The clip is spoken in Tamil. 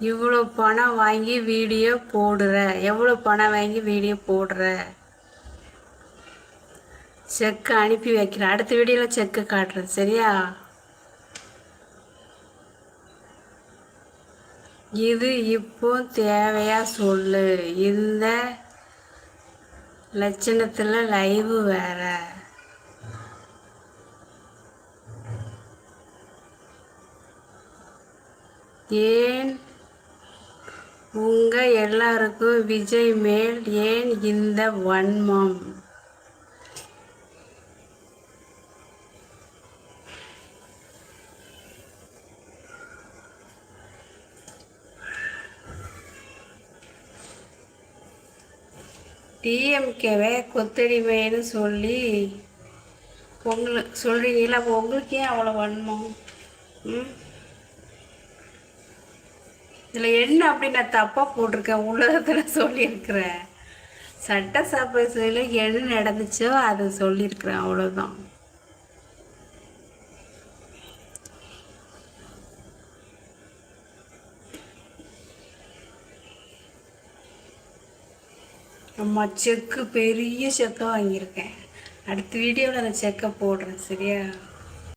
இவ்வளோ பணம் வாங்கி வீடியோ போடுற, எவ்வளோ பணம் வாங்கி வீடியோ போடுற, செக்கு அனுப்பி வைக்கிறேன். அடுத்த வீடியோவில் செக்கு காட்டுறது, சரியா? இது இப்போ தேவையா சொல்லு. இந்த லட்சணத்தில் லைவு வேற. ஏன் உங்க எல்லாருக்கும் விஜய் மேல் ஏன் இந்த வன்மம்? டிஎம்கேவை கொத்தடிமைன்னு சொல்லி உங்களுக்கு சொல்கிறீங்களா? அப்போ உங்களுக்கு ஏன் அவ்வளோ வன்மம்? இதில் என்ன அப்படி நான் தப்பாக போட்டிருக்கேன்? உலகத்தில் சொல்லியிருக்கிறேன். சட்டசபையில் என்ன நடந்துச்சோ அதை சொல்லியிருக்கிறேன், அவ்வளோதான். அம்மா செக்கு பெரிய செக்காக வாங்கியிருக்கேன். அடுத்த வீடியோவில் அந்த செக்கை போடுறேன், சரியா?